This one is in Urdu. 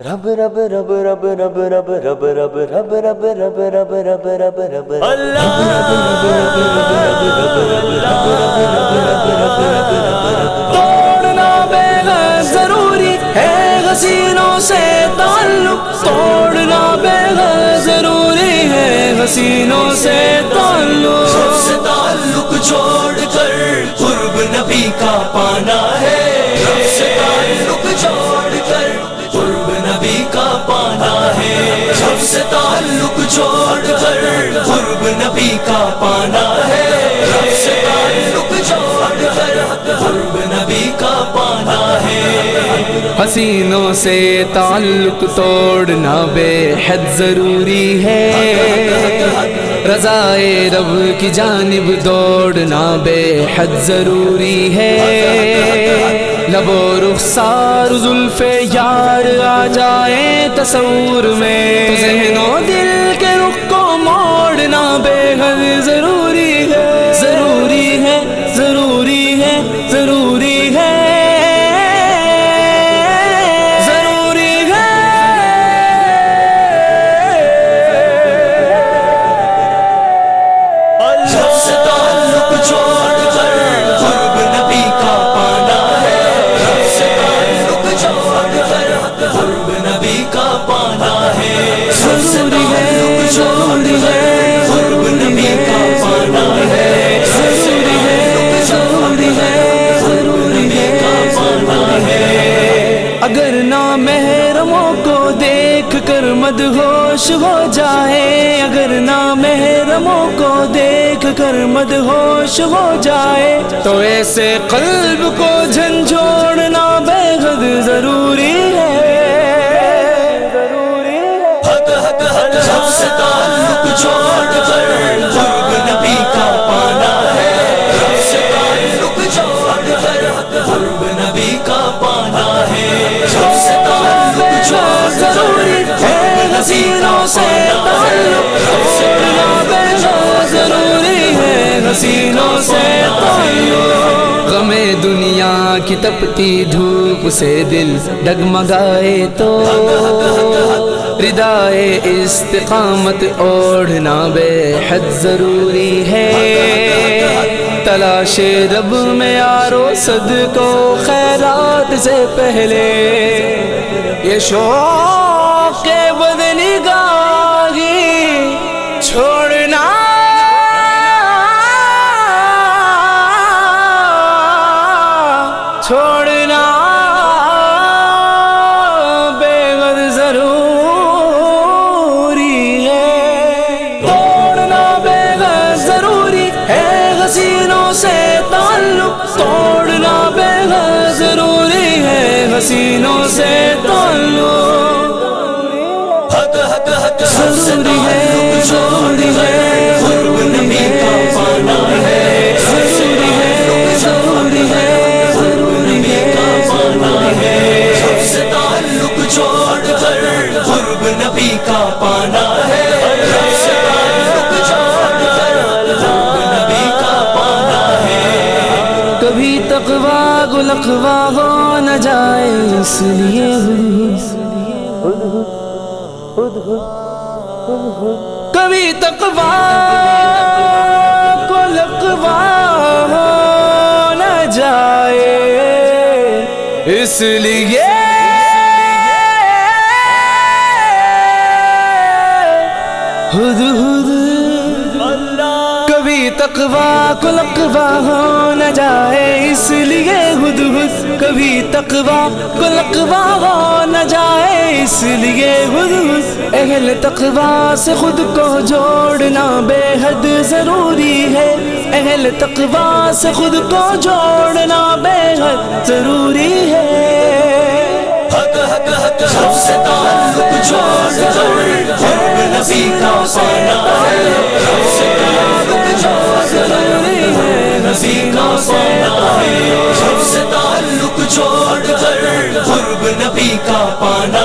رب رب رب رب رب رب رب رب رب رب رب رب رب رب رب اللہ توڑنا بے غرض ضروری ہے حسینوں سے تعلق توڑنا بے غرض ضروری ہے حسینوں سے تعلق سب سے تعلق چھوڑ کر قرب نبی کا پانا ہے سب سے تعلق چھوڑ کر قرب نبی کا پانا ہے سب سے تعلق چھوڑ کر قرب نبی کا پانا ہے سب سے تعلق چھوڑ کر قرب نبی کا پانا ہے حسینوں سے تعلق توڑنا بے حد ضروری ہے رضائے رب کی جانب دوڑنا بے حد ضروری ہے لب و رخسار زلف یار آ جائے تصور میں تو ذہن و دل کے رخ کو موڑنا بے حد ضروری ہے ضروری ہے ضروری ہے ضروری ہے اگر نامحرموں کو دیکھ کر مدہوش ہو جائے اگر نامحرموں کو دیکھ کر مدہوش ہو جائے تو ایسے قلب کو جھنجھوڑنا بے حد ضروری ہے حق حق حق سب سے تعلق چھوڑ کر قرب نبی کا پانا ہے سب سے تعلق چھوڑ کر قرب نبی کا پانا ہے سب سے تعلق چھوڑ ضروری ہے حسینوں سے تعلق توڑنا بے حد ضروری ہے حسینوں سے تعلق غم دنیا کی تپتی دھوپ سے دل ڈگمگائے تو ردائے استقامت اوڑھنا بے حد ضروری ہے تلاش رب میں یارو صدقہ و خیرات سے پہلے یہ شوق کے بدنگاہی چھوڑنا چھوڑنا بے حد ضروری ہے توڑنا بے حد ضروری ہے حسینوں سے تعلق توڑنا بے حد ضروری ہے حسینوں سے تعلق حق حق حق ضروری ہے ضروری ہے قرب نبی کا پانا ہے ضروری ہے ضروری ہے قرب نبی کا پانا ہے سب سے تعلق چھوڑ کر قرب نبی کا پانا ہے سب سے تعلق چھوڑ کر قرب نبی کا پانا ہے کبھی تقویٰ گلقوا ہو نہ جائے اس لیے کبھی تقویٰ کو لقوا ہو نہ جائے اس لیے کبھی تقویٰ کو لقوا ہو نہ جائے اس لیے ہد ہد کبھی تقویٰ کو لقوا ہو نہ جائے اس لیے ہد ہد اہل تقویٰ سے خود کو جوڑنا بے حد ضروری ہے اہل تقویٰ سے خود کو جوڑنا بے حد ضروری ہے حق حق حق سب سے تعلق چھوڑ کر قرب نبی کا پانا ہے سب سے تعلق چھوڑ ضروری ہے نبی کا پانا ہے سب سے تعلق چھوڑ کر قرب نبی کا پانا